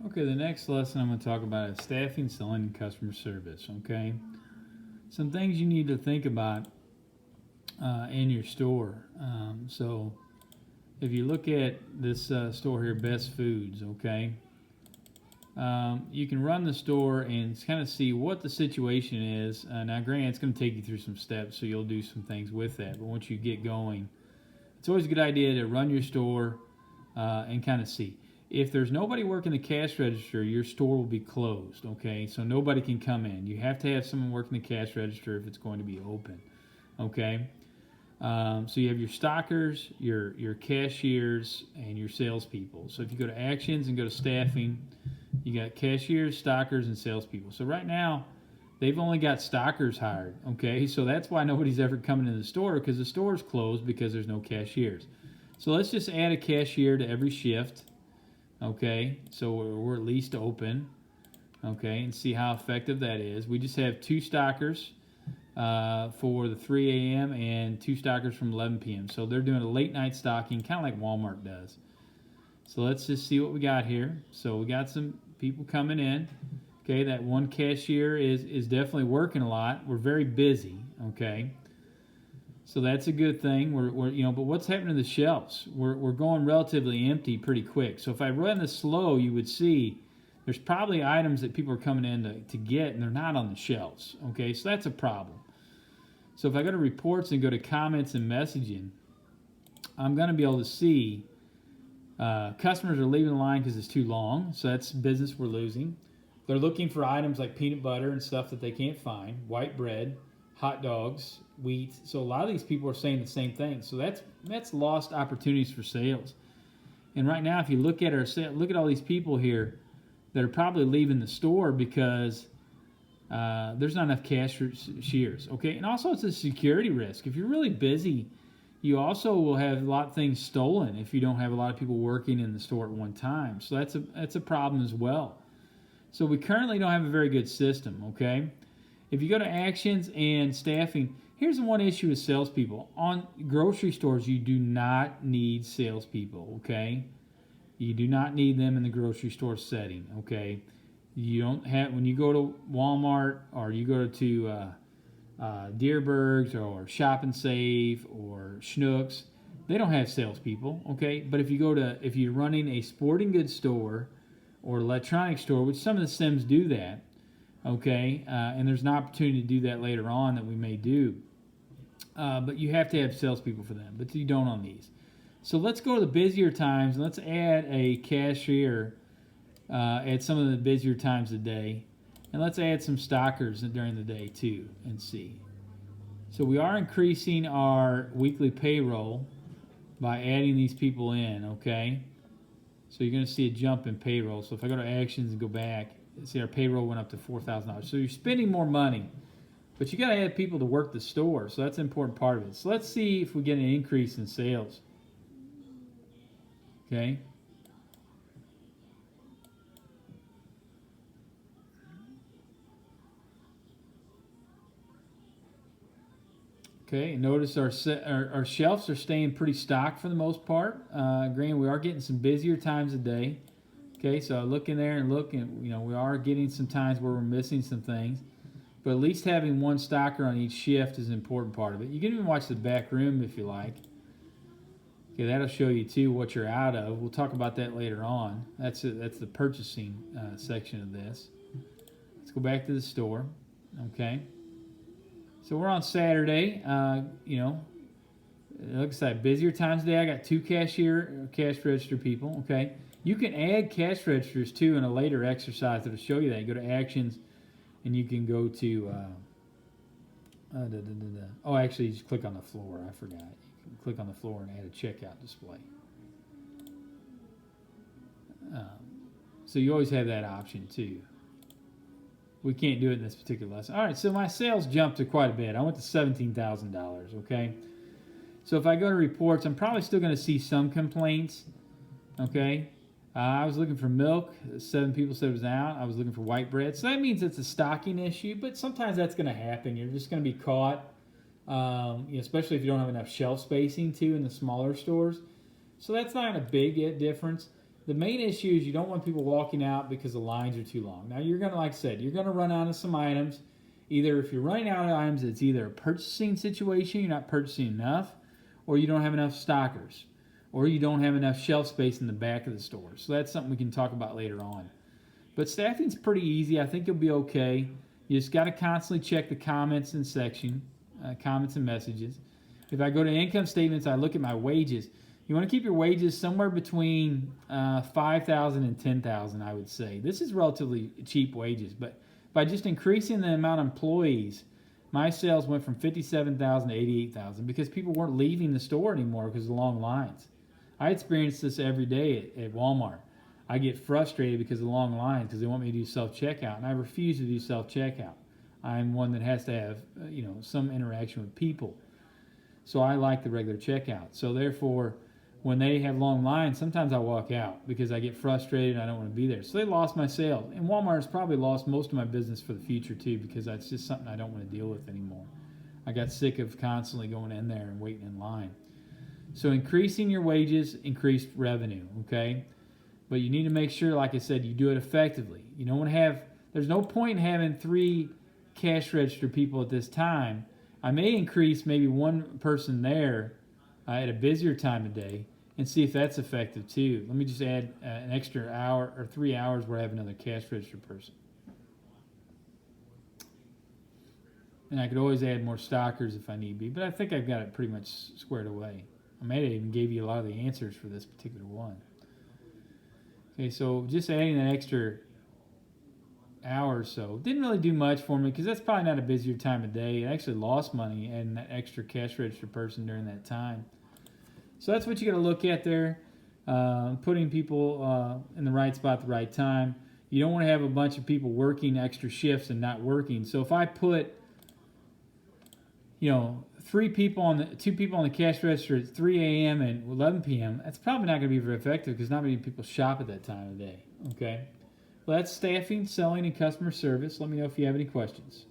Okay, the next lesson I'm going to talk about is staffing, selling, and customer service. Okay, some things you need to think about in your store. So, if you look at this store here, Best Foods, okay, you can run the store and kind of see what the situation is. Now, granted, it's going to take you through some steps, so you'll do some things with that. But once you get going, it's always a good idea to run your store and kind of see. If there's nobody working the cash register, your store will be closed, okay? So nobody can come in. You have to have someone working the cash register if it's going to be open, okay? So you have your stockers, your cashiers, and your salespeople. So if you go to actions and go to staffing, you got cashiers, stockers, and salespeople. So right now, they've only got stockers hired, okay? So that's why nobody's ever coming in the store, because the store's closed because there's no cashiers. So let's just add a cashier to every shift, okay? So we're at least open, okay, and see how effective that is. We just have 2 stockers for the 3 a.m. and 2 stockers from 11 p.m. So they're doing a late night stocking, kind of like Walmart does. So let's just see what we got here. So we got some people coming in. Okay, that one cashier is definitely working a lot. We're very busy, okay? So that's a good thing. But what's happening to the shelves? We're going relatively empty pretty quick. So if I run this slow, you would see there's probably items that people are coming in to get, and they're not on the shelves, okay? So that's a problem. So if I go to reports and go to comments and messaging, I'm going to be able to see customers are leaving the line because it's too long. So that's business we're losing. They're looking for items like peanut butter and stuff that they can't find, white bread, hot dogs, wheat. So a lot of these people are saying the same thing. So that's lost opportunities for sales. And right now, if you look at all these people here that are probably leaving the store because there's not enough cashiers. Okay, and also it's a security risk. If you're really busy, you also will have a lot of things stolen if you don't have a lot of people working in the store at one time. So that's a problem as well. So we currently don't have a very good system, okay? If you go to actions and staffing, here's the one issue with salespeople. On grocery stores, you do not need salespeople, okay? You do not need them in the grocery store setting, okay? You don't have, when you go to Walmart or you go to Deerbergs or Shop and Save or Schnucks, they don't have salespeople, okay? But if you're running a sporting goods store or electronics store, which some of the Sims do that, okay, and there's an opportunity to do that later on that we may do, but you have to have salespeople for them, but you don't on these. So let's go to the busier times, and let's add a cashier at some of the busier times of the day, and let's add some stockers during the day too, and see. So we are increasing our weekly payroll by adding these people in, okay? So you're going to see a jump in payroll. So if I go to actions and go back, see our payroll went up to $4,000. So you're spending more money, but you got to have people to work the store. So that's an important part of it. So let's see if we get an increase in sales. Okay. Okay, notice our shelves are staying pretty stocked for the most part. Granted, we are getting some busier times of day. Okay, so I look in there and look, and we are getting some times where we're missing some things. But at least having one stocker on each shift is an important part of it. You can even watch the back room if you like. Okay, that'll show you too what you're out of. We'll talk about that later on. That's the purchasing section of this. Let's go back to the store. Okay. So we're on Saturday. It looks like busier times today. I got 2 cash register people. Okay, you can add cash registers too in a later exercise that'll show you that. You go to actions, and you can go to. Oh, actually, just click on the floor. I forgot. You can click on the floor and add a checkout display. So you always have that option too. We can't do it in this particular lesson. All right, so my sales jumped to quite a bit. I went to $17,000, okay? So if I go to reports, I'm probably still going to see some complaints, okay? I was looking for milk. 7 people said it was out. I was looking for white bread. So that means it's a stocking issue, but sometimes that's going to happen. You're just going to be caught, especially if you don't have enough shelf spacing, too, in the smaller stores. So that's not a big difference. the main issue is you don't want people walking out because the lines are too long. Now you're gonna, like I said, you're gonna run out of some items. Either if you're running out of items, it's either a purchasing situation, you're not purchasing enough, or you don't have enough stockers, or you don't have enough shelf space in the back of the store. So that's something we can talk about later on. But staffing's pretty easy. I think you'll be okay. You just got to constantly check the comments and section, comments and messages. If I go to income statements, I look at my wages. You want to keep your wages somewhere between $5,000 and $10,000, I would say. This is relatively cheap wages, but by just increasing the amount of employees, my sales went from $57,000 to $88,000 because people weren't leaving the store anymore because of the long lines. I experience this every day at Walmart. I get frustrated because of the long lines because they want me to do self-checkout, and I refuse to do self-checkout. I'm one that has to have some interaction with people. So I like the regular checkout. So therefore, when they have long lines, sometimes I walk out because I get frustrated and I don't want to be there. So they lost my sales. And Walmart has probably lost most of my business for the future too, because that's just something I don't want to deal with anymore. I got sick of constantly going in there and waiting in line. So increasing your wages, increased revenue, okay? But you need to make sure, like I said, you do it effectively. You don't want to have, there's no point in having 3 cash register people at this time. I may increase maybe one person there at a busier time of day and see if that's effective too. Let me just add an extra hour or 3 hours where I have another cash register person. And I could always add more stockers if I need be, but I think I've got it pretty much squared away. I may have even gave you a lot of the answers for this particular one. Okay, so just adding an extra hour or so didn't really do much for me because that's probably not a busier time of day. I actually lost money adding that extra cash register person during that time. So that's what you got to look at there, putting people in the right spot at the right time. You don't want to have a bunch of people working extra shifts and not working. So if I put, 2 people on the cash register at 3 a.m. and 11 p.m., that's probably not going to be very effective because not many people shop at that time of day. Okay, well, that's staffing, selling, and customer service. Let me know if you have any questions.